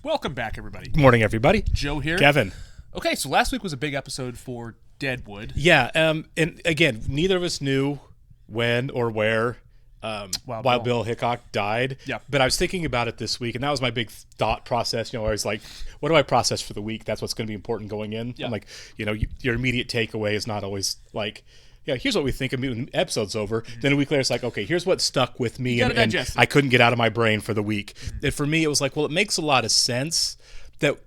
Welcome back, everybody. Good morning, everybody. Joe here. Kevin. Okay, so last week was a big episode for Deadwood. Yeah, and again, neither of us knew when or where Wild Bill Hickok died. Yeah. But I was thinking about it this week, and that was my big thought process. You know, I was like, what do I process for the week? That's what's going to be important going in. Yeah. I'm like, your immediate takeaway is not always like, yeah, here's what we think when the episode's over. Mm-hmm. Then a week later, it's like, okay, here's what stuck with me, and I couldn't get out of my brain for the week. Mm-hmm. And for me, it was like, well, it makes a lot of sense that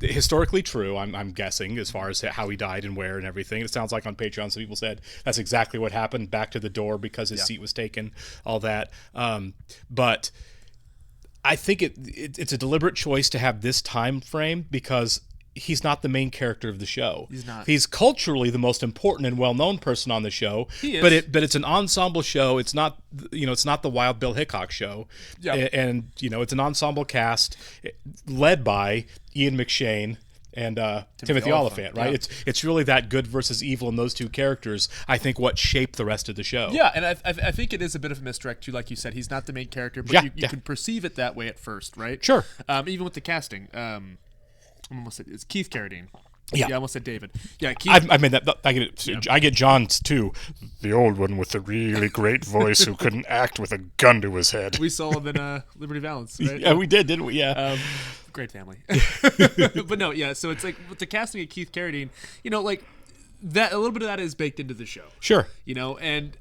historically true, I'm guessing, as far as how he died and where and everything. It sounds like on Patreon some people said that's exactly what happened, back to the door because his seat was taken, all that. But I think it's a deliberate choice to have this time frame because he's not the main character of the show. He's not. He's culturally the most important and well-known person on the show. He is. But it's an ensemble show. It's not it's not the Wild Bill Hickok show. Yeah. And it's an ensemble cast led by Ian McShane and Timothy Olyphant, right? Yeah. It's really that good versus evil in those two characters, I think, what shaped the rest of the show. Yeah, and I think it is a bit of a misdirect too, like you said. He's not the main character, but you can perceive it that way at first, right? Sure. Even with the casting. It's Keith Carradine. Yeah, I almost said David. Yeah, Keith. I mean that. I get it. Yeah. I get John's too. The old one with the really great voice who couldn't act with a gun to his head. We saw him in Liberty Valance, right? Yeah, we did, didn't we? Yeah. Great family. But no, yeah. So it's like with the casting of Keith Carradine, like that. A little bit of that is baked into the show. Sure. And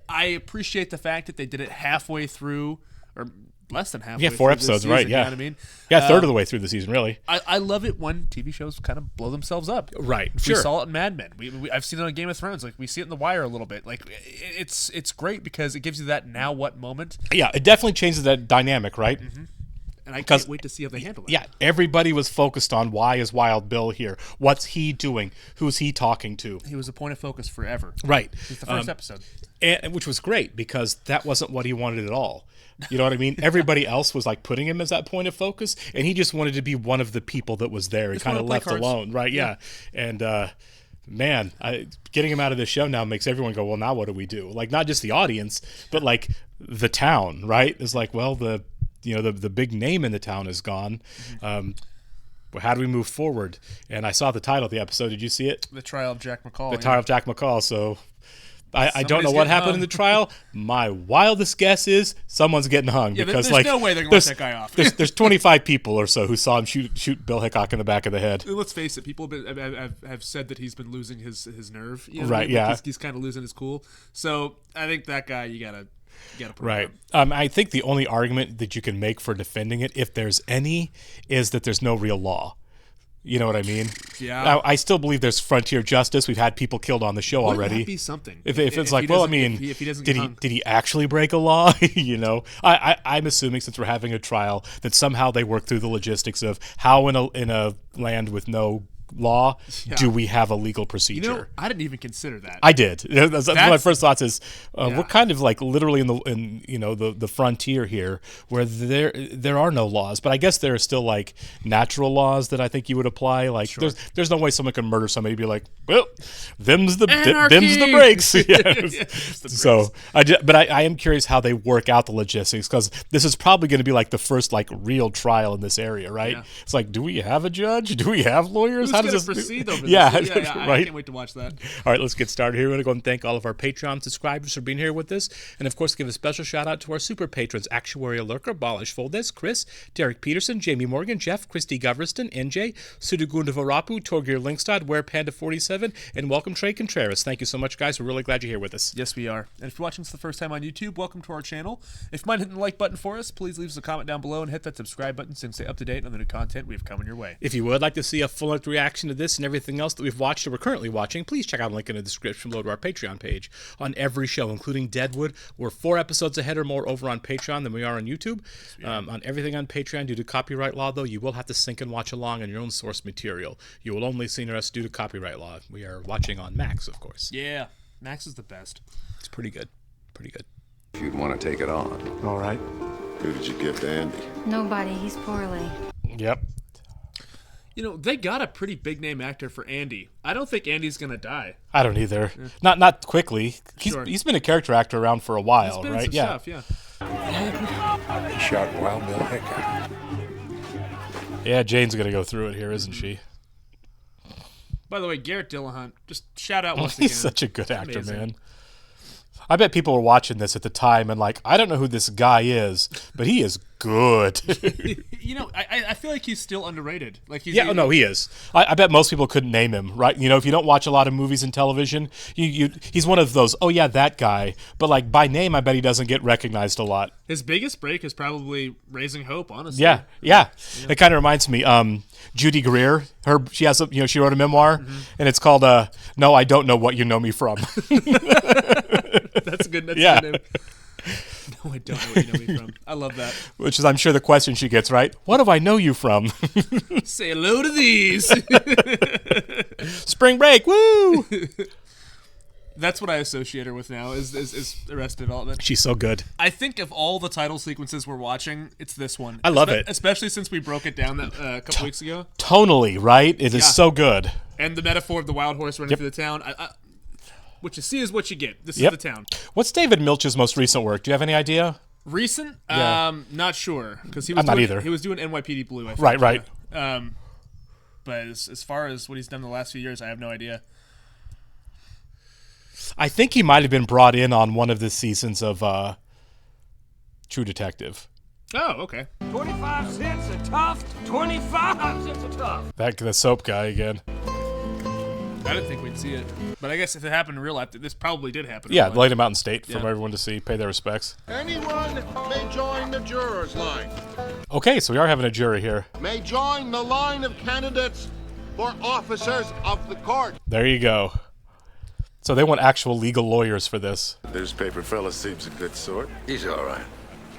I appreciate the fact that they did it halfway through, or less than halfway. Yeah, 4 episodes, season, right? Yeah, you know what I mean, yeah, a third of the way through the season, really. I love it when TV shows kind of blow themselves up. Right. We saw it in Mad Men. I've seen it on Game of Thrones. Like we see it in The Wire a little bit. Like it's great because it gives you that now what moment. Yeah, it definitely changes that dynamic, right? Mm-hmm. And I can't wait to see how they handle it. Yeah, everybody was focused on why is Wild Bill here? What's he doing? Who's he talking to? He was a point of focus forever. Right. Since the first episode. And which was great because that wasn't what he wanted at all. You know what I mean? Everybody else was like putting him as that point of focus, and he just wanted to be one of the people that was there. He kind of left alone, right? Yeah. And man, getting him out of the show now makes everyone go, well, now what do we do? Like not just the audience, but like the town, right? It's like, well, the big name in the town is gone. How do we move forward? And I saw the title of the episode. Did you see it? The Trial of Jack McCall. The Trial of Jack McCall. So I don't know what happened in the trial. My wildest guess is someone's getting hung. Yeah, because there's no way they're going to let that guy off. there's 25 people or so who saw him shoot Bill Hickok in the back of the head. Let's face it, people have said that he's been losing his nerve. Right, yeah. He's kind of losing his cool. So I think that guy, you gotta put right. him I think the only argument that you can make for defending it, if there's any, is that there's no real law. You know what I mean? Yeah. Now, I still believe there's frontier justice. We've had people killed on the show already. Wouldn't that be something? If it's like, well, I mean, if he doesn't did he actually break a law? I'm assuming since we're having a trial that somehow they work through the logistics of how in a land with no law do we have a legal procedure. I didn't even consider that. I did. That's my first thoughts is we're kind of like literally in the frontier here where there are no laws, but I guess there are still like natural laws that I think you would apply. Like there's no way someone can murder somebody and be like, well, them's the breaks. So I am curious how they work out the logistics because this is probably going to be like the first like real trial in this area, right? Yeah. It's like, do we have a judge? Do we have lawyers? How does this proceed over this? Yeah, right. I can't wait to watch that. All right, let's get started here. We want to go and thank all of our Patreon subscribers for being here with us. And, of course, give a special shout-out to our super patrons, Actuarial Lurker, Balish Foldes, Chris, Derek Peterson, Jamie Morgan, Jeff, Christy Goverston, NJ, Sudagunda Varapu, Torgir Linkstad, Ware Panda 47, and welcome Trey Contreras. Thank you so much, guys. We're really glad you're here with us. Yes, we are. And if you're watching this the first time on YouTube, welcome to our channel. If you mind hitting the like button for us, please leave us a comment down below and hit that subscribe button so you can stay up to date on the new content we have coming your way. If you would like to see a full reaction to this and everything else that we've watched or we're currently watching, please check out a link in the description below to our Patreon page on every show, including Deadwood. We're 4 episodes ahead or more over on Patreon than we are on YouTube. On everything on Patreon, due to copyright law, though, you will have to sync and watch along on your own source material. You will only see us due to copyright law. We are watching on Max, of course. Yeah, Max is the best. It's pretty good. Pretty good. If you'd want to take it on. All right. Who did you give to Andy? Nobody. He's poorly. Yep. They got a pretty big name actor for Andy. I don't think Andy's gonna die. I don't either. Yeah. Not quickly. He's been a character actor around for a while, he's been right? In some stuff, yeah. He shot Wild Bill Hickok. Yeah, Jane's gonna go through it here, isn't she? By the way, Garrett Dillahunt, just shout out once again. He's such a good actor, Amazing. man. I bet people were watching this at the time and like, I don't know who this guy is, but he is good. You know, I feel like he's still underrated. Like he's Yeah, no, he is. I bet most people couldn't name him, right? You know, if you don't watch a lot of movies and television, he's one of those, oh yeah, that guy. But like by name, I bet he doesn't get recognized a lot. His biggest break is probably Raising Hope, honestly. Yeah. It kind of reminds me, Judy Greer, she has she wrote a memoir, and it's called No, I Don't Know What You Know Me From. That's good. That's a good name. No, I don't know what you know me from. I love that. Which is, I'm sure, the question she gets, right? What do I know you from? Say hello to these. Spring Break, woo! That's what I associate her with now, is Arrested Development. She's so good. I think of all the title sequences we're watching, it's this one. I love it. Especially since we broke it down that a couple weeks ago. Tonally, right? It is so good. And the metaphor of the wild horse running through the town. What you see is what you get. This is the town. What's David Milch's most recent work? Do you have any idea? Recent? Yeah. Not sure. Because he I'm not either. He was doing NYPD Blue, I think. Right. But as far as what he's done the last few years, I have no idea. I think he might have been brought in on one of the seasons of True Detective. Oh, okay. 25 cents a tuft. 25 cents a tuft. Back to the soap guy again. I didn't think we'd see it. But I guess if it happened in real life, this probably did happen. Yeah, laid him out in state for everyone to see, pay their respects. Anyone may join the jurors' line. Okay, so we are having a jury here. May join the line of candidates for officers of the court. There you go. So they want actual legal lawyers for this. The newspaper fella seems a good sort. He's all right.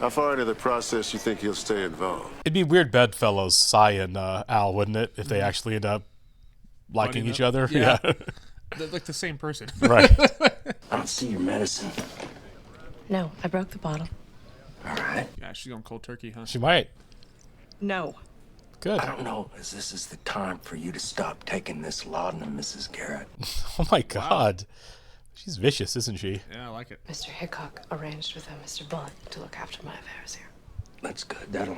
How far into the process you think he'll stay involved? It'd be weird bedfellows, Cy and Al, wouldn't it, if they actually end up liking each other? Yeah. They're like the same person. Right. I don't see your medicine. No, I broke the bottle. All right. Yeah, she's going cold turkey, huh? She might. No. Good. I don't know if this is the time for you to stop taking this laudanum, Mrs. Garrett. Oh my God. She's vicious, isn't she? Yeah, I like it. Mr. Hickok arranged with Mr. Bullock to look after my affairs here. That's good. That'll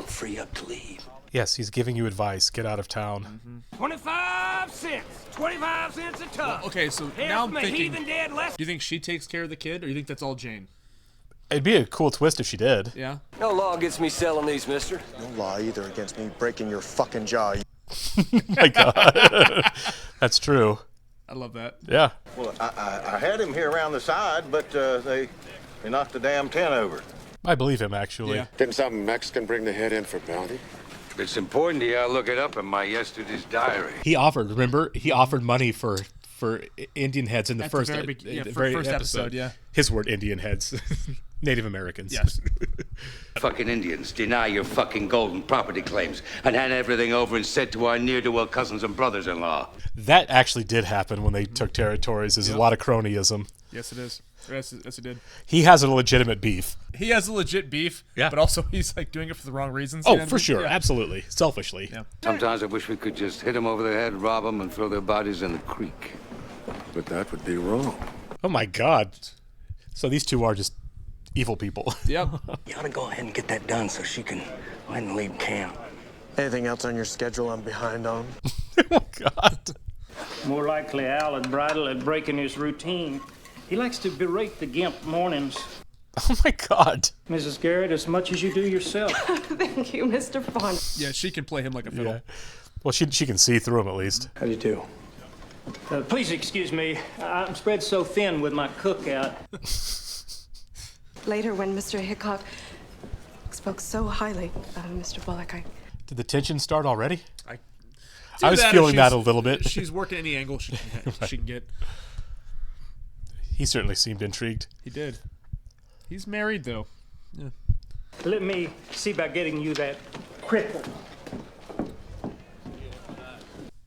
free up to leave. Yes, he's giving you advice. Get out of town. 25 cents. 25 cents a tuft. Okay, so now I'm thinking, do you think she takes care of the kid, or do you think that's all Jane? It'd be a cool twist if she did. Yeah? No law against me selling these, mister. No law either against me breaking your fucking jaw. My God. That's true. I love that. Yeah. Well, I had him here around the side, but they knocked the damn tent over. I believe him, actually. Yeah. Didn't some Mexican bring the head in for bounty? It's important to you. I look it up in my yesterday's diary. He offered, remember? He offered money for Indian heads in the At first, the very first episode, yeah. His word, Indian heads. Native Americans. Yes. Fucking Indians deny your fucking golden property claims and hand everything over instead to our near-to-well cousins and brothers-in-law. That actually did happen when they took territories. There's a lot of cronyism. Yes, it is. Yes, it did. He has a legitimate beef. He has a legit beef, but also he's like doing it for the wrong reasons. Oh, for sure. Yeah. Absolutely. Selfishly. Yeah. Sometimes I wish we could just hit them over the head, rob them, and throw their bodies in the creek. But that would be wrong. Oh, my God. So these two are just evil people. Yep. You ought to go ahead and get that done so she can go ahead and leave camp. Anything else on your schedule I'm behind on? Oh, God. More likely Al would bridle at breaking his routine. He likes to berate the gimp mornings. Oh, my God. Mrs. Garrett, as much as you do yourself. Thank you, Mr. Vaughn. Yeah, she can play him like a fiddle. Yeah. Well, she can see through him at least. How do you do? Please excuse me. I'm spread so thin with my cookout. Later, when Mr. Hickok spoke so highly of Mr. Bullock, Did the tension start already? I was feeling that a little bit. She's working any angle she can get. He certainly seemed intrigued. He did. He's married, though. Yeah. Let me see about getting you that cripple.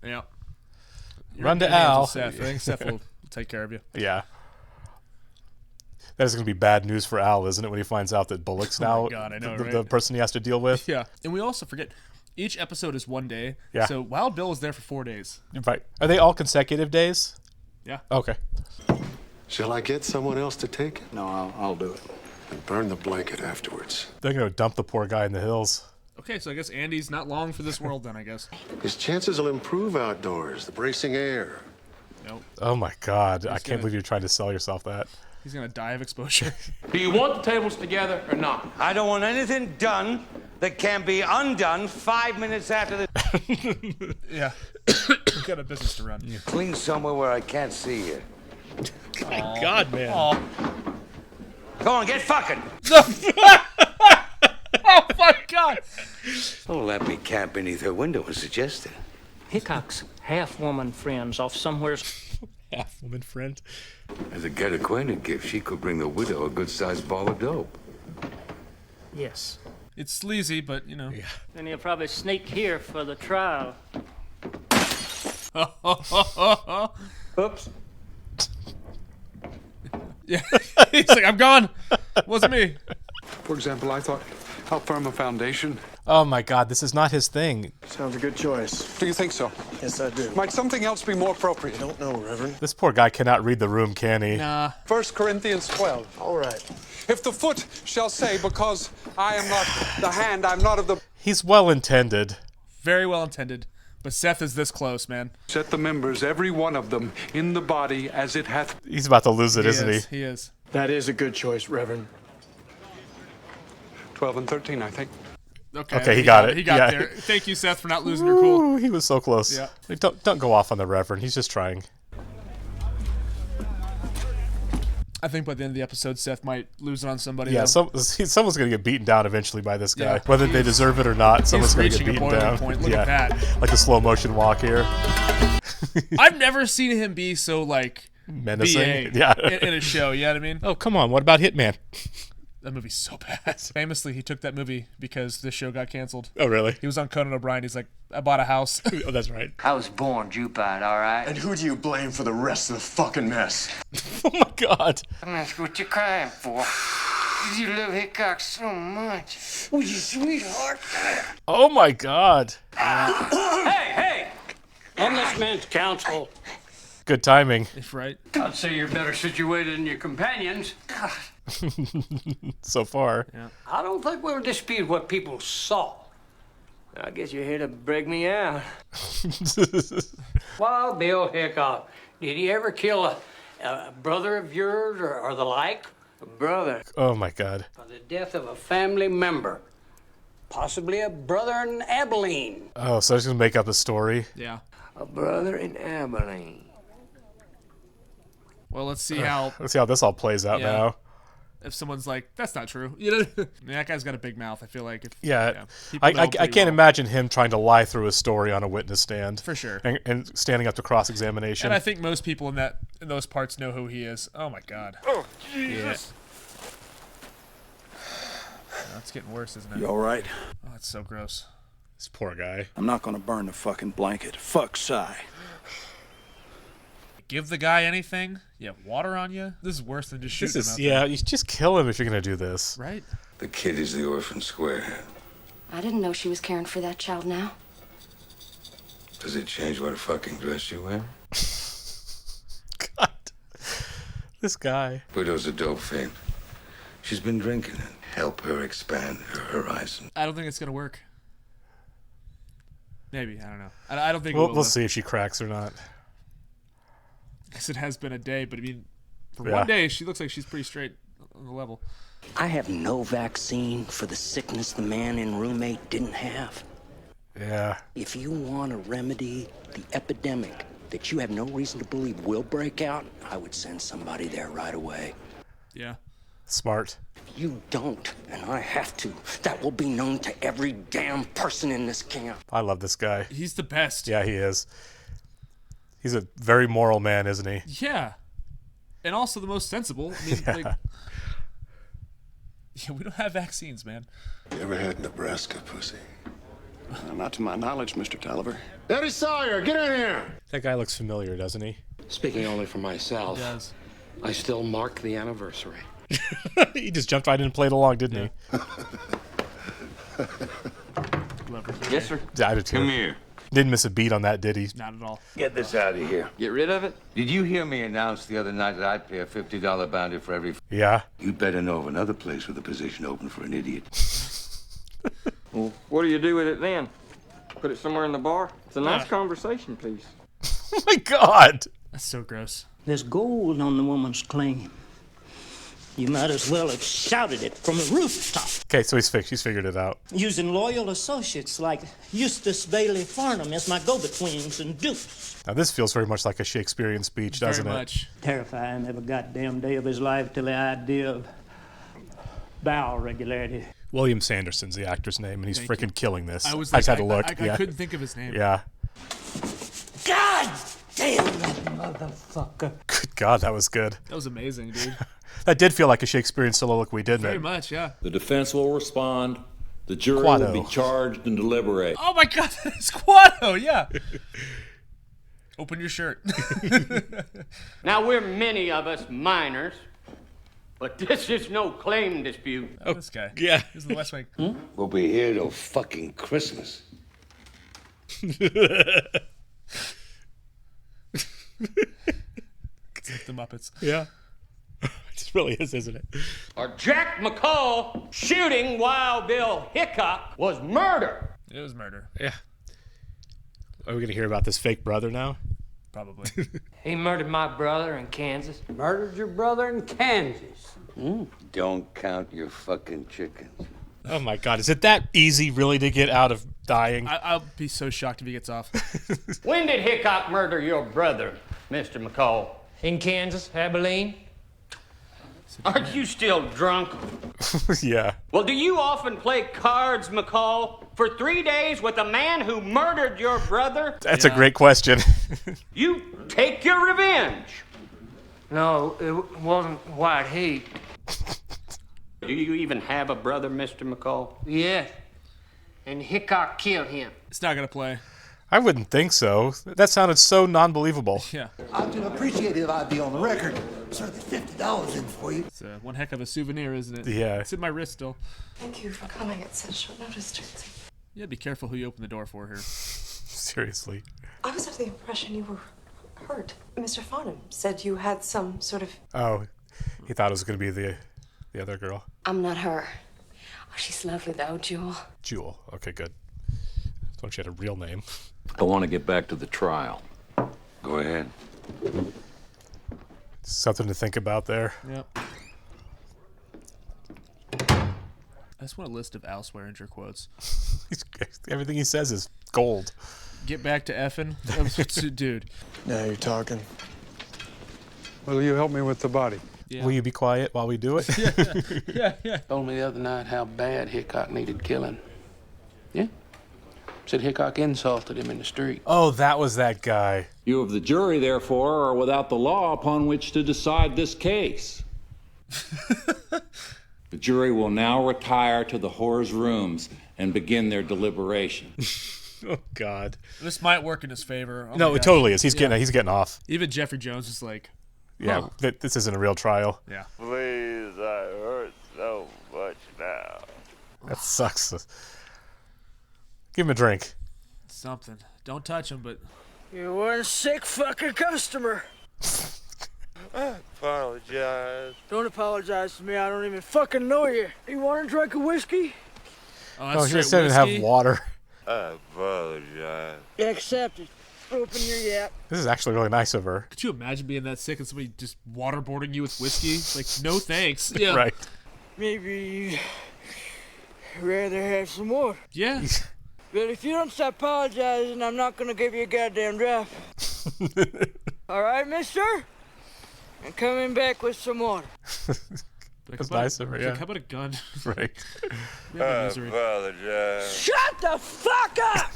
Yeah. Run to Al. Seth. I think Seth will take care of you. Yeah. That is going to be bad news for Al, isn't it, when he finds out that Bullock's now God, I know, the right? person he has to deal with? Yeah. And we also forget, each episode is 1 day. Yeah. So Wild Bill was there for 4 days. Right. Are they all consecutive days? Yeah. Okay. Shall I get someone else to take it? No, I'll do it. And burn the blanket afterwards. They're going to dump the poor guy in the hills. Okay, so I guess Andy's not long for this world then, I guess. His chances will improve outdoors, the bracing air. Nope. Oh my God! I can't believe you're trying to sell yourself that. He's gonna die of exposure. Do you want the tables together or not? I don't want anything done that can be undone 5 minutes after the... Yeah. We've got a business to run. Clean somewhere where I can't see you. My God, man. Go on, get fucking. Oh my God! Don't let me camp beneath her window and suggest it. Hickok's half-woman friends off somewhere. Half-woman friend. As a get-acquainted gift, she could bring the widow a good-sized ball of dope. Yes. It's sleazy, but, you know. Yeah. And he'll probably sneak here for the trial. Oops. Yeah. He's like, I'm gone. Wasn't me. For example, I thought, help firm a foundation. Oh my God, this is not his thing. Sounds a good choice. Do you think so? Yes, I do. Might something else be more appropriate? I don't know, Reverend. This poor guy cannot read the room, can he? Nah. 1 Corinthians 12. All right. If the foot shall say, because I am not the hand, I'm not of the... He's well intended. Very well intended. But Seth is this close, man. Set the members, every one of them, in the body as it hath... He's about to lose it, isn't he? He is. That is a good choice, Reverend. 12 and 13, I think. Okay, he got it. He got there. Thank you, Seth, for not losing your cool. Ooh, he was so close. Yeah. Like, don't go off on the Reverend. He's just trying. I think by the end of the episode, Seth might lose it on somebody. Yeah, though. someone's going to get beaten down eventually by this guy. Yeah. Whether they deserve it or not, someone's going to get reaching a beaten boiling down. point. Look at that. Like a slow motion walk here. I've never seen him be so, like, Menacing. BA Yeah. in a show, you know what I mean? Oh, come on. What about Hitman? That movie's so bad. Famously, he took that movie because this show got canceled. Oh, really? He was on Conan O'Brien. He's like, I bought a house. Oh, that's right. I was born Jupite, all right? And who do you blame for the rest of the fucking mess? Oh, my God. That's what you're crying for. You love Hickok so much. Oh, you sweetheart. Oh, my God. Hey! On this man's counsel. Good timing. If right. I'd say you're better situated than your companions. So far. Yeah. I don't think we'll dispute what people saw. I guess you're here to break me out. Well, Bill Hickok, did he ever kill a brother of yours or the like? A brother. Oh, my God. For the death of a family member. Possibly a brother in Abilene. Oh, so he's going to make up a story? Yeah. A brother in Abilene. Well, let's see how this all plays out now. If someone's like, that's not true. You know, I mean, that guy's got a big mouth. I feel like. I can't imagine him trying to lie through a story on a witness stand. For sure. And standing up to cross-examination. And I think most people in those parts know who he is. Oh, my God. Oh, Jesus. Yeah. It's getting worse, isn't it? You all right? Oh, it's so gross. This poor guy. I'm not gonna burn the fucking blanket. Fuck Cy. Give the guy anything? You have water on you? This is worse than just shooting him out yeah, there. you just kill him if you're going to do this. Right? The kid is the orphan squarehead. I didn't know she was caring for that child now. Does it change what fucking dress you wear? God. This guy. Widow's a dope fiend. She's been drinking it. Help her expand her horizon. I don't think it's going to work. Maybe. I don't know. I don't think We'll see if she cracks or not. Because it has been a day, but I mean, for one day, she looks like she's pretty straight on the level. I have no vaccine for the sickness the man in roommate didn't have. Yeah. If you want to remedy the epidemic that you have no reason to believe will break out, I would send somebody there right away. Yeah. Smart. If you don't, and I have to, that will be known to every damn person in this camp. I love this guy. He's the best. Yeah, he is. He's a very moral man, isn't he? Yeah. And also the most sensible. I mean, like, we don't have vaccines, man. You ever had Nebraska pussy? Not to my knowledge, Mr. Tolliver. Eddie Sawyer, get in here! That guy looks familiar, doesn't he? Speaking only for myself, He does. I still mark the anniversary. He just jumped right in and played along, didn't he? Yes, sir. I did too. Come here. Didn't miss a beat on that, did he? Not at all. Get this out of here. Get rid of it? Did you hear me announce the other night that I'd pay a $50 bounty for every... Yeah. You better know of another place with a position open for an idiot. Well, And what do you do with it then? Put it somewhere in the bar? It's a nice conversation piece. Oh my God. That's so gross. There's gold on the woman's claim. You might as well have shouted it from the rooftop. Okay, so he's figured it out. Using loyal associates like Eustace Bailey Farnham as my go-betweens and dupes. Now this feels very much like a Shakespearean speech, doesn't Very much. Terrify him every goddamn day of his life till the idea of bowel regularity. William Sanderson's the actor's name, and he's freaking killing this. I just had to look. I couldn't think of his name. Yeah. God damn that motherfucker. Good God, that was good. That was amazing, dude. That did feel like a Shakespearean soliloquy, didn't Very it? much, yeah. The defense will respond. The jury Quado. will be charged and deliberate. Oh my God, it's Quado, yeah. Open your shirt. Now, we're many of us minors, but this is no claim dispute. Oh, this guy. Yeah. This is the West Wing. We'll be here till fucking Christmas. It's like the Muppets. Yeah. It just really is, isn't it? Or Jack McCall shooting Wild Bill Hickok was murder. It was murder. Yeah. Are we going to hear about this fake brother now? Probably. He murdered my brother in Kansas. Murdered your brother in Kansas. Don't count your fucking chickens. Oh my God. Is it that easy really to get out of dying? I'll be so shocked if he gets off. When did Hickok murder your brother, Mr. McCall? In Kansas, Abilene. Aren't you still drunk? Yeah. Well, do you often play cards, McCall, for 3 days with a man who murdered your brother? That's a great question. You take your revenge. No, it wasn't white heat. Do you even have a brother, Mr. McCall? Yeah. And Hickok killed him. It's not going to play. I wouldn't think so. That sounded so non-believable. Yeah. I'd appreciate it if I'd be on the record. Certainly $50 in for you. It's one heck of a souvenir, isn't it? Yeah. It's in my wrist still. Thank you for coming at such short notice, Trixie. Yeah, be careful who you open the door for here. Seriously. I was under the impression you were hurt. Mr. Farnham said you had some sort of... Oh, he thought it was going to be the other girl. I'm not her. Oh, she's lovely though, Jewel. Jewel. Okay, good. I thought she had a real name. I want to get back to the trial. Go ahead. Something to think about there. Yep. I just want a list of Al Swearinger quotes. Everything he says is gold. Get back to effing. Dude. Now you're talking. Will you help me with the body? Yeah. Will you be quiet while we do it? Yeah. Told me the other night how bad Hickok needed killing. Yeah. Said Hickok insulted him in the street. Oh, that was that guy. You of the jury, therefore, are without the law upon which to decide this case. The jury will now retire to the whore's rooms and begin their deliberation. Oh, God. This might work in his favor. Oh No, it totally is. He's getting off. Even Jeffrey Jones is like, yeah, this isn't a real trial. Yeah. Please, I hurt so much now. That sucks. Give him a drink. Something. Don't touch him, but... You're one sick fucking customer. I apologize. Don't apologize to me. I don't even fucking know you. You want a drink of whiskey? Oh, he said to have water. I apologize. Accept it. Open your yap. This is actually really nice of her. Could you imagine being that sick and somebody just waterboarding you with whiskey? Like, no thanks. Yeah. Right. Maybe you'd rather have some more. Yeah. But if you don't stop apologizing, I'm not gonna give you a goddamn drop. All right, mister? I'm coming back with some more. That's nice of her, yeah. Like, how about a gun? Right. I apologize. Shut the fuck up!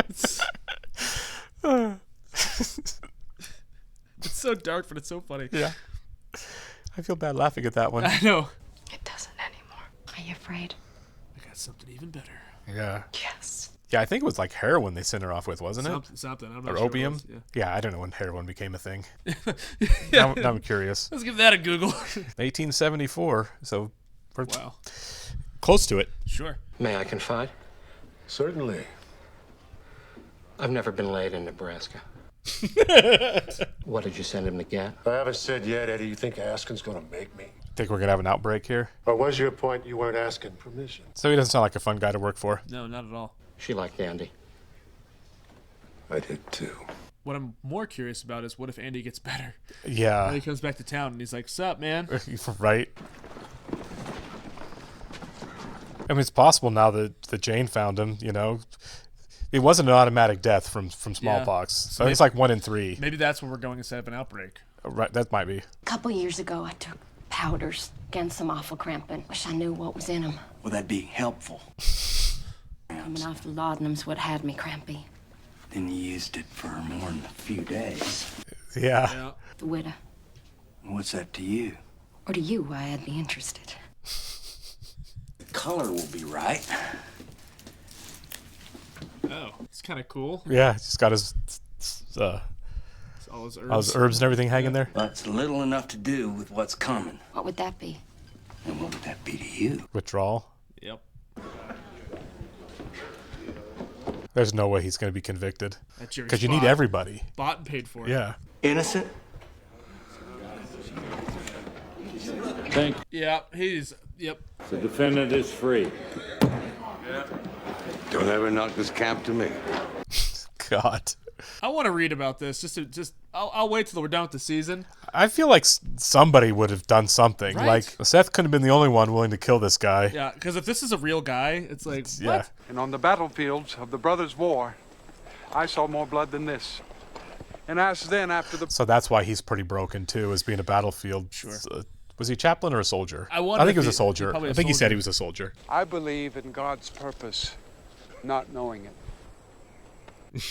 It's so dark, but it's so funny. Yeah. I feel bad laughing at that one. I know. It doesn't anymore. Are you afraid? I got something even better. Yeah. Yes. Yeah, I think it was like heroin they sent her off with, wasn't it? Something. I'm not or sure opium? what it was, Yeah, I don't know when heroin became a thing. Yeah. Now I'm curious. Let's give that a Google. 1874, so we're wow. Close to it. Sure. May I confide? Certainly. I've never been laid in Nebraska. What did you send him to get? I haven't said yet, Eddie. You think Askin's gonna make me? Think we're gonna have an outbreak here? Or was your point you weren't asking permission? So he doesn't sound like a fun guy to work for. No, not at all. She liked Andy. I did too. What I'm more curious about is what if Andy gets better? Yeah. And he comes back to town and he's like, "Sup, man?" Right. I mean, it's possible now that Jane found him. You know, it wasn't an automatic death from smallpox. So it's like 1 in 3. Maybe that's where we're going instead of an outbreak. Right, that might be. A couple years ago, I took powders against some awful cramping. Wish I knew what was in them. Will that be helpful? Coming off the laudanum's what had me crampy. Then you used it for more than a few days. Yeah. The widow. What's that to you? Or to you, why I'd be interested. The color will be right. Oh, it's kind of cool. Yeah, he's got his all his herbs and everything hanging there. But it's little enough to do with what's coming. What would that be? And what would that be to you? Withdrawal. Yep. There's no way he's going to be convicted. Because you need everybody. Bought and paid for. Yeah. Innocent? Yeah, he's... Yep. The defendant is free. Don't ever knock this camp to me. God. I want to read about this. I'll wait till we're done with the season. I feel like somebody would have done something. Right? Like, Seth couldn't have been the only one willing to kill this guy. Yeah, because if this is a real guy, it's like, Yeah. what? And on the battlefields of the Brothers' War, I saw more blood than this. And as then, after the... So that's why he's pretty broken, too, as being a battlefield. Sure. Was he a chaplain or a soldier? I think he was a soldier. I think he said he was a soldier. I believe in God's purpose, not knowing it.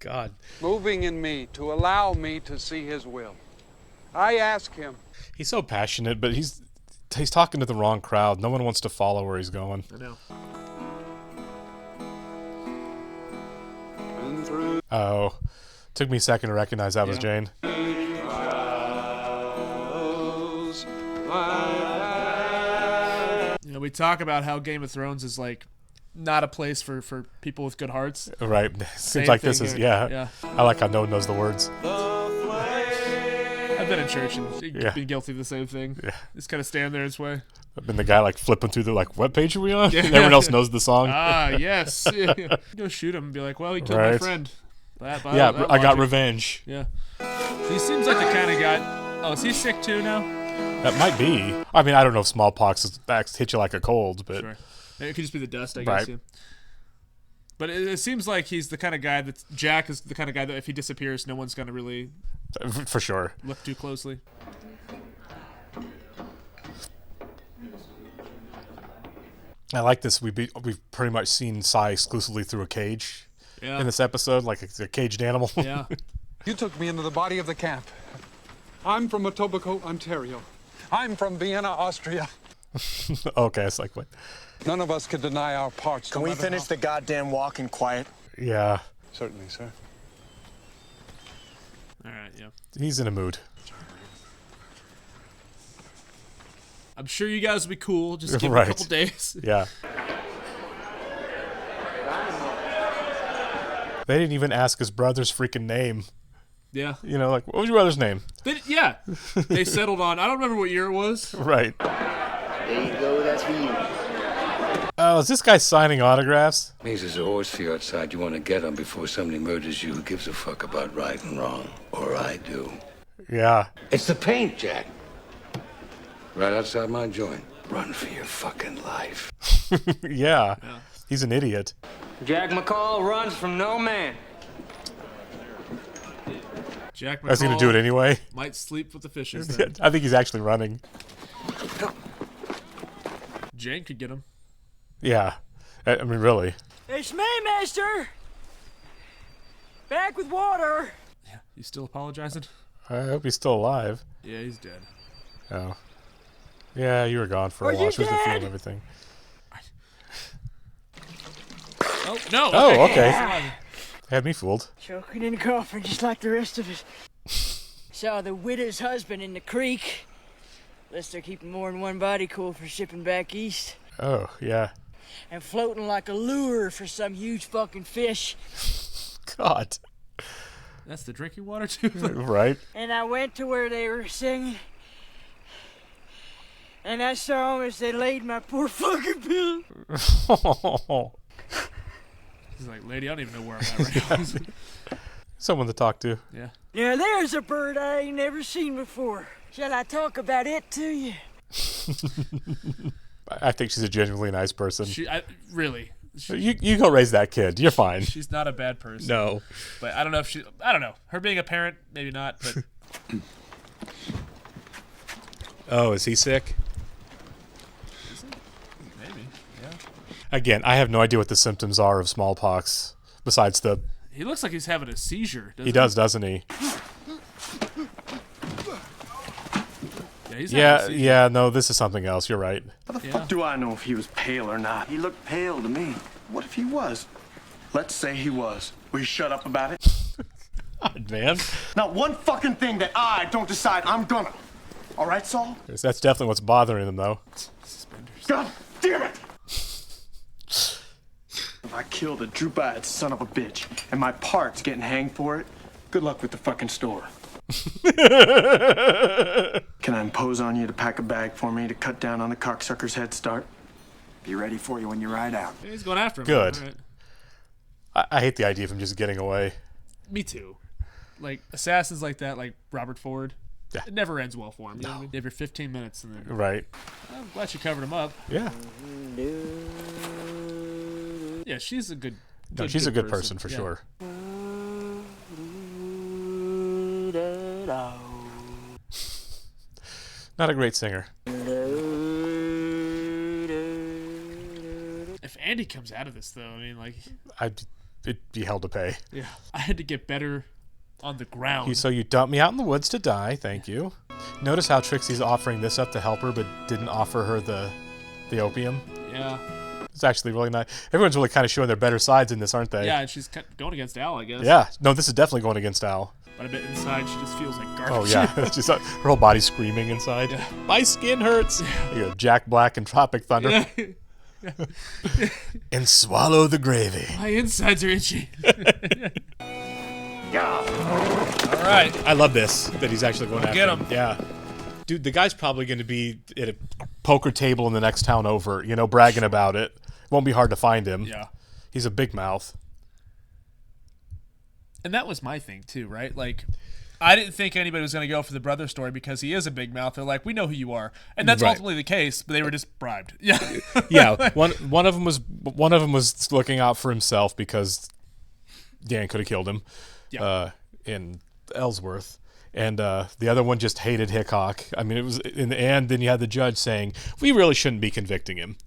God. Moving in me to allow me to see his will. I ask him. He's so passionate, but he's talking to the wrong crowd. No one wants to follow where he's going. I know. Oh. Took me a second to recognize that was Jane. You know, we talk about how Game of Thrones is like not a place for people with good hearts. Right. Seems like this is, yeah. I like how no one knows the words. I've been in church and been guilty of the same thing. Yeah. Just kind of stand there its way. I've been the guy like flipping through the like, what page are we on? Everyone else knows the song. Ah, yes. Go shoot him and be like, well, he killed my friend. Yeah, I got revenge. Yeah. He seems like the kind of guy. Oh, is he sick too now? That might be. I mean, I don't know if smallpox hit you like a cold, but sure. It could just be the dust, I right. guess. Yeah. But it seems like he's the kind of guy that Jack is the kind of guy that if he disappears, no one's gonna really, for sure, look too closely. I like this. We've pretty much seen Cy exclusively through a cage. Yeah. In this episode, like a caged animal. Yeah. You took me into the body of the camp. I'm from Etobicoke, Ontario. I'm from Vienna, Austria. Okay, it's like what? None of us could deny our parts. Can we finish the goddamn walk in quiet? Yeah. Certainly, sir. All right, yeah. He's in a mood. I'm sure you guys will be cool. Just give right. it a couple days. Yeah. They didn't even ask his brother's freaking name. Yeah. You know, like, what was your brother's name? Yeah. They settled on, I don't remember what year it was. Right. There you go, that's for you. Oh, is this guy signing autographs? Means there's a horse for you outside you want to get on before somebody murders you. Who gives a fuck about right and wrong? Or I do. Yeah. It's the paint, Jack. Right outside my joint. Run for your fucking life. Yeah. He's an idiot. Jack McCall runs from no man. Jack McCall I was going to do it anyway. Might sleep with the fishes then. I think he's actually running. Jane could get him. Yeah. I mean, really. It's me, mister. Back with water. Yeah. You still apologizing? I hope he's still alive. Yeah, he's dead. Oh. Yeah, you were gone for a while. She was feeling everything. Oh, no. Oh, okay. Had me fooled. Choking in a coffin just like the rest of us. Saw the widow's husband in the creek. Unless they're keeping more than one body cool for shipping back east. Oh, yeah. And floating like a lure for some huge fucking fish. God. That's the drinking water tube? Right. And I went to where they were singing. And I saw them as they laid my poor fucking pillow. He's like, lady, I don't even know where I'm at right now. Someone to talk to. Yeah. Now there's a bird I ain't never seen before. Shall I talk about it to you? I think she's a genuinely nice person. Really. You go raise that kid. You're fine. She's not a bad person. No. But I don't know if she... I don't know. Her being a parent, maybe not, but... Oh, is he sick? Is he? Maybe, yeah. Again, I have no idea what the symptoms are of smallpox, besides the... He looks like he's having a seizure, doesn't he? He does, doesn't he? Yeah, no, this is something else. You're right. How the fuck do I know if he was pale or not? He looked pale to me. What if he was? Let's say he was. Will you shut up about it? God, man. Not one fucking thing that I don't decide I'm gonna. All right, Saul? That's definitely what's bothering him, though. Suspenders. God damn it! If I kill the droop-eyed son of a bitch and my part's getting hanged for it, good luck with the fucking store. Can I impose on you to pack a bag for me to cut down on the cocksucker's head start? Be ready for you when you ride out. Yeah, he's going after him. Good. Right. I hate the idea of him just getting away. Me too. Like, assassins like that, like Robert Ford, it never ends well for him. You know what I mean? You have your 15 minutes and then... Right. I'm glad you covered him up. Yeah. Yeah, she's a good... No, she's a good person for sure. Not a great singer. If Andy comes out of this, though, I mean, like... It'd be hell to pay. Yeah. I had to get better on the ground. So you dumped me out in the woods to die. Thank you. Notice how Trixie's offering this up to help her, but didn't offer her the opium? Yeah. It's actually really nice. Everyone's really kind of showing their better sides in this, aren't they? Yeah, and she's going against Al, I guess. Yeah. No, this is definitely going against Al. But I bet inside she just feels like garbage. Oh, yeah. It's just her whole body's screaming inside. Yeah. My skin hurts. You know, Jack Black and Tropic Thunder. Yeah. And swallow the gravy. My insides are itchy. All right. I love this, that he's actually going after Get him. Yeah. Dude, the guy's probably going to be at a poker table in the next town over, you know, bragging about it. Won't be hard to find him. Yeah. He's a big mouth. And that was my thing, too, right? Like, I didn't think anybody was going to go for the brother story because he is a big mouth. They're like, we know who you are. And that's ultimately the case, but they were just bribed. Yeah. Yeah. One of them was looking out for himself because Dan could have killed him in Ellsworth. And the other one just hated Hickok. I mean, it was in the end. Then you had the judge saying, we really shouldn't be convicting him.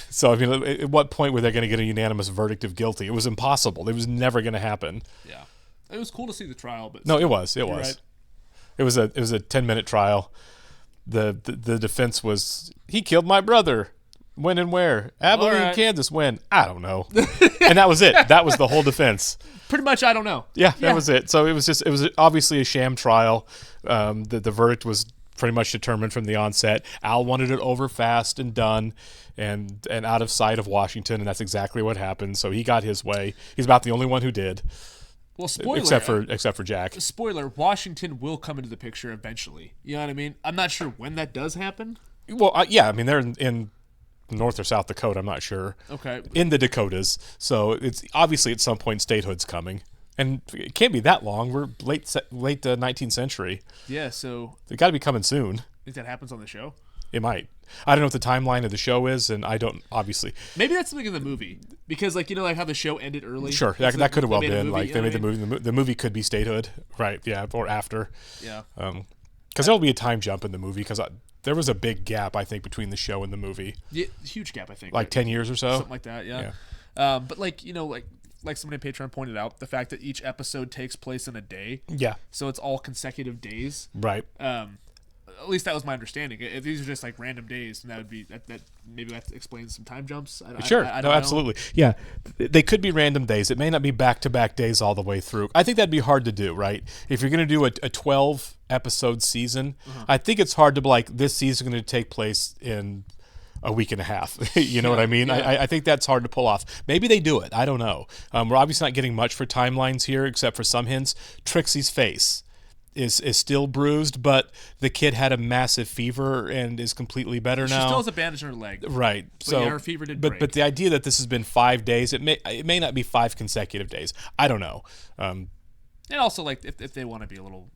So, I mean, at what point were they going to get a unanimous verdict of guilty? It was impossible. It was never going to happen. Yeah. It was cool to see the trial, but... No, it was. Right. It was a 10-minute trial. The defense was, he killed my brother. When and where? Abilene, Kansas. When? I don't know. And that was it. That was the whole defense. Pretty much, I don't know. Yeah, that was it. So it was obviously a sham trial. The verdict was pretty much determined from the onset. Al wanted it over fast and done and out of sight of Washington, and that's exactly what happened. So he got his way. He's about the only one who did. Well, spoiler. Except for Jack. Spoiler, Washington will come into the picture eventually. You know what I mean? I'm not sure when that does happen. Well, yeah, I mean, they're in North or South Dakota, I'm not sure. Okay. In the Dakotas. So it's obviously at some point statehood's coming. And it can't be that long. We're late 19th century. Yeah, so... They got to be coming soon. Think that happens on the show? It might. I don't know what the timeline of the show is, and I don't, obviously. Maybe that's something in the movie. Because, like, you know, like how the show ended early? Sure, that could have well been. Movie, like, they made the movie. The movie could be statehood. Right, yeah, or after. Yeah. Because there'll be a time jump in the movie, because there was a big gap, I think, between the show and the movie. Yeah, huge gap, I think. Like 10 years or so? Something like that, yeah. But, like, you know, like somebody on Patreon pointed out, the fact that each episode takes place in a day. Yeah. So it's all consecutive days. Right. At least that was my understanding. If these are just like random days, then that would be that maybe that explains some time jumps. Sure. I don't no, know. Absolutely. Yeah. They could be random days. It may not be back-to-back days all the way through. I think that'd be hard to do, right? If you're going to do a 12-episode season, I think it's hard to be like, this season is going to take place in a week and a half. You know what I mean? Yeah. I think that's hard to pull off. Maybe they do it. I don't know. We're obviously not getting much for timelines here, except for some hints. Trixie's face is still bruised, but the kid had a massive fever and is completely better now. She still has a bandage on her leg. Right. But So yeah, her fever did break. But the idea that this has been 5 days, it may not be 5 consecutive days. I don't know. And also, like, if they want to be a little,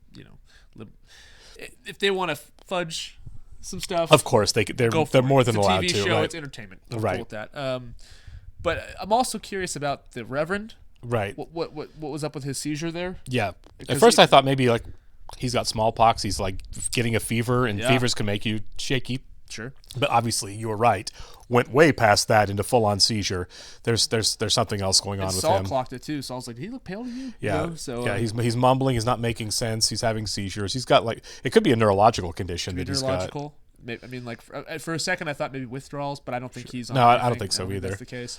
if they want to fudge some stuff, of course they're more than allowed to. It's a TV show. Right. It's entertainment. I'm right. cool with that. But I'm also curious about the Reverend. Right. What was up with his seizure there? Yeah. At first I thought maybe like he's got smallpox. He's like getting a fever, and fevers can make you shaky. Sure. But obviously you were right. Went way past that into full on seizure. There's something else going on with Saul him. clocked it too. Saul's like, did he look pale to you? Yeah. So he's mumbling. He's not making sense. He's having seizures. He's got like it could be a neurological condition that he's got. I mean, like for a second I thought maybe withdrawals, but I don't think he's on. No, I don't think so either. That's the case.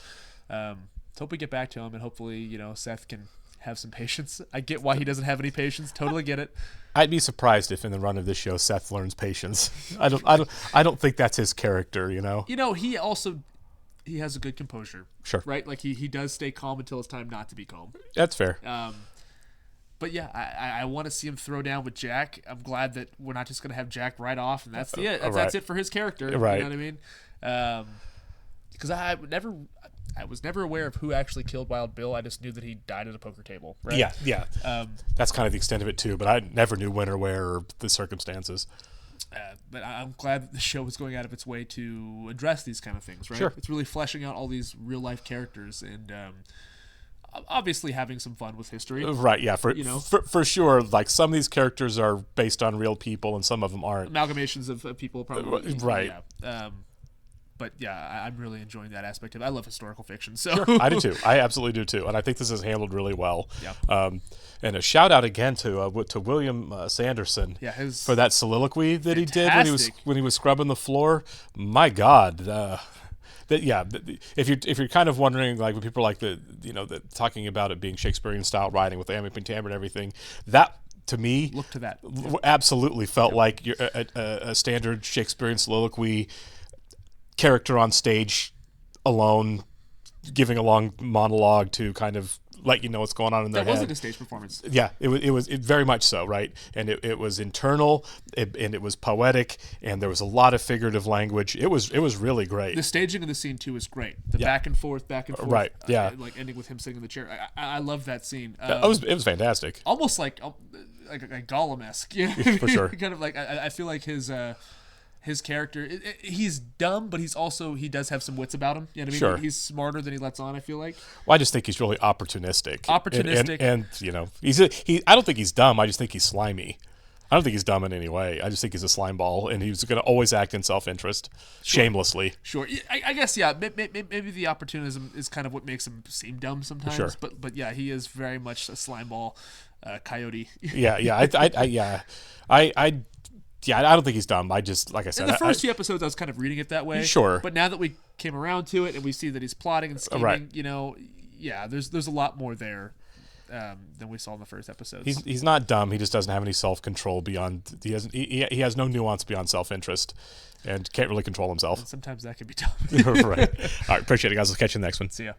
Let's hope we get back to him, and hopefully, Seth can have some patience. I get why he doesn't have any patience. Totally get it. I'd be surprised if in the run of this show Seth learns patience. I don't think that's his character. He has a good composure. Sure. Right. Like he does stay calm until it's time not to be calm. That's fair. But yeah, I want to see him throw down with Jack. I'm glad that we're not just going to have Jack right off, and that's it. That's it for his character. Right. You know what I mean? Because I was never aware of who actually killed Wild Bill. I just knew that he died at a poker table. Right? Yeah. That's kind of the extent of it too. But I never knew when or where or the circumstances. But I'm glad that the show was going out of its way to address these kind of things. Right? Sure. It's really fleshing out all these real life characters and. Obviously having some fun with history. Right, yeah, for sure. Like some of these characters are based on real people and some of them aren't. Amalgamations of people probably. Right. Yeah. But yeah, I'm really enjoying that aspect of it. I love historical fiction. So sure, I do too. I absolutely do too. And I think this is handled really well. Yeah. And a shout out again to William Sanderson for that soliloquy that he did when he was scrubbing the floor. My God. If you're kind of wondering, like when people are like talking about it being Shakespearean style writing with iambic pentameter and everything, that to me look to that absolutely felt like a standard Shakespearean soliloquy character on stage alone, giving a long monologue to kind of let you know what's going on in their head. That was like a stage performance. Yeah, it was very much so, right? And it was internal, and it was poetic, and there was a lot of figurative language. It was really great. The staging of the scene too is great. The back and forth, right? Yeah, like ending with him sitting in the chair. I love that scene. It was fantastic. Almost like Gollum-esque. Yeah, for sure. Kind of like I feel like his character, he's dumb, but he does have some wits about him. You know what I mean? Sure. He's smarter than he lets on, I feel like. Well, I just think he's really opportunistic. And I don't think he's dumb. I just think he's slimy. I don't think he's dumb in any way. I just think he's a slime ball, and he's going to always act in self-interest, shamelessly. Sure. I guess, yeah, maybe the opportunism is kind of what makes him seem dumb sometimes. Sure. But yeah, he is very much a slime ball coyote. I don't think he's dumb. I just, like I said, in the first few episodes, I was kind of reading it that way. Sure. But now that we came around to it and we see that he's plotting and scheming, right. There's a lot more there than we saw in the first episode. He's not dumb. He just doesn't have any self-control beyond. He has no nuance beyond self-interest, and can't really control himself. And sometimes that can be tough. Right. All right. Appreciate it, guys. We'll catch you in the next one. See ya.